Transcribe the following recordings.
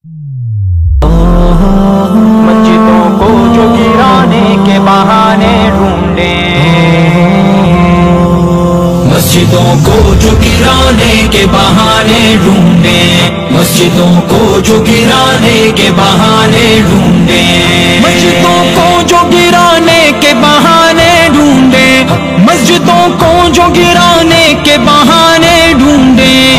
مسجدوں کو جو گرانے کے بہانے ڈھونڈیں، مسجدوں کو جو گرانے کے بہانے ڈھونڈیں، مسجدوں کو جو گرانے کے بہانے ڈھونڈیں، مسجدوں کو جو گرانے کے بہانے ڈھونڈیں، مسجدوں کو جو گرانے کے بہانے ڈھونڈیں،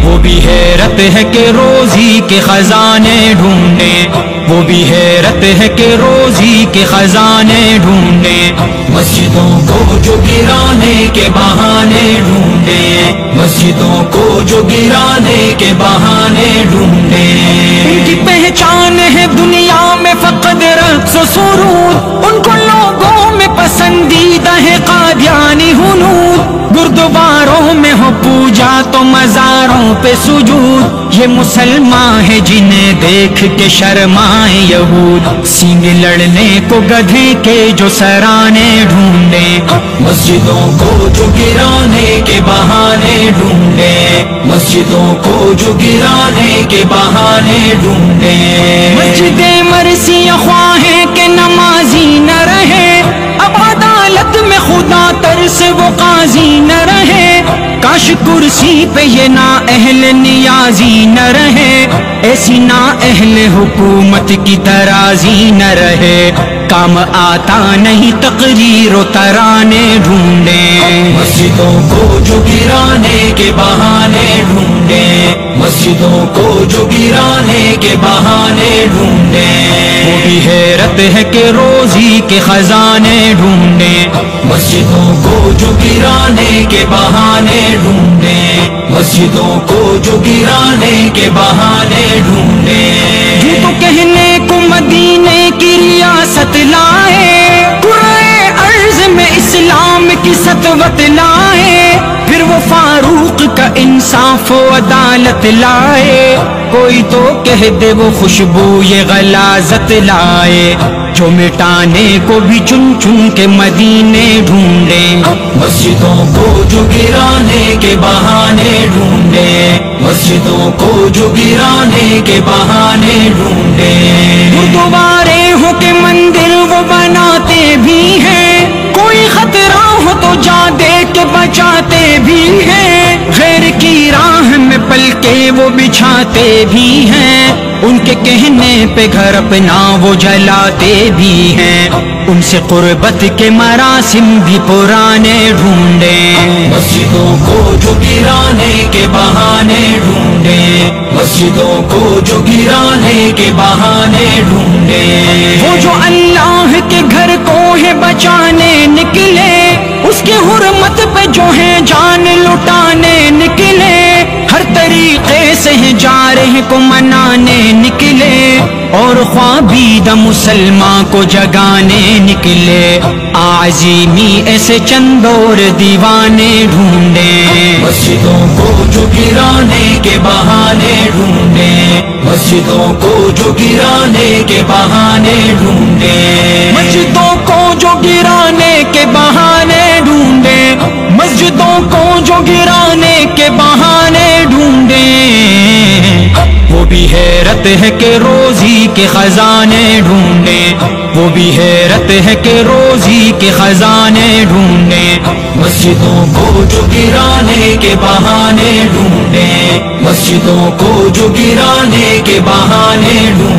وہ بھی حیرت ہے کہ روزی کے خزانے ڈھونڈیں، وہ بھی حیرت ہے کہ روزی کے خزانے ڈھونڈیں، مسجدوں کو جو گرانے کے بہانے ڈھونڈیں، مسجدوں کو جو گرانے کے بہانے ڈھونڈیں، ان کی پہچان ہے دنیا میں فقط رقص و سرود، ان کو لوگوں میں پسندیدہ ہے قادیانی ہنود، گردواروں میں ہو پوجا تو مزاروں پہ سجود، یہ مسلمان ہے جنہیں دیکھ کے شرمائیں یہود، سینگ لڑنے کو گدھے کے جو سرانے ڈھونڈیں، مسجدوں کو جو گرانے کے بہانے ڈھونڈیں، مسجدوں کو جو گرانے کے بہانے ڈھونڈیں، مسجدیں مرثی خواہیں کہ نمازی نہ رہے، اب عدالت میں خدا ترس وہ قاضی نہ رہے، کاش کرسی پہ یہ نا اہل نیازی نہ رہے، ایسی نا اہل حکومت کی ترازی نہ رہے، کام آتا نہیں تقریر و ترانے ڈھونڈیں، مسجدوں کو جو گرانے کے بہانے ڈھونڈیں، مسجدوں کو جو گرانے کے بہانے ڈھونڈیں، وہ بھی حیرت ہے کہ روزی کے خزانے ڈھونڈیں، مسجدوں کو جو گرانے کے بہانے ڈھونڈیں، مسجدوں کو جو گرانے کے بہانے ڈھونڈیں، جو تو کہنے کو مدینے کی ریاست لائے، قرائے ارض میں اسلام کی سطوت لائے، پھر وہ فاروق کا انصاف و عدالت لائے، کوئی تو کہہ دے وہ خوشبو یہ غلاظت لائے، جو مٹانے کو بھی چن چن کے مدینے ڈھونڈیں، مسجدوں کو جو گرانے کے بہانے ڈھونڈیں، مسجدوں کو جو گرانے کے بہانے ڈھونڈیں، گردوارے ہو کے مندر وہ بناتے بھی ہیں، کوئی خطرہ ہو تو جا دے کے بچاتے بھی ہیں، غیر کی راہ میں پل کے وہ بچھاتے بھی ہیں، ان کے کہنے پہ گھر اپنا وہ جلاتے بھی ہیں، ان سے قربت کے مراسم بھی پرانے ڈھونڈیں، مسجدوں کو جو گرانے کے بہانے ڈھونڈیں، مسجدوں کو جو گرانے کے بہانے ڈھونڈیں، وہ جو اللہ کے گھر کو ہے بچانے نکلے، اس کی حرمت پہ جو ہے جان لٹانے نکلے، ہر طریقے سے جارح کو منانے نکلے، اور خوابیدہ مسلمان کو جگانے نکلے، عظیمی ایسے چند اور دیوانے ڈھونڈیں، مسجدوں کو جو گرانے کے بہانے ڈھونڈیں، مسجدوں کو جو گرانے کے بہانے ڈھونڈیں، مسجدوں کو جو گرانے کے بہانے ڈھونڈیں، مسجدوں کو جو گرانے کے بہانے ڈھونڈیں، وہ بھی حیرت ہے کہ روزی کے خزانے ڈھونڈیں، وہ بھی حیرت ہے کہ روزی کے خزانے ڈھونڈیں، مسجدوں کو جو گرانے کے بہانے ڈھونڈیں، مسجدوں کو جو گرانے کے بہانے ڈھونڈیں۔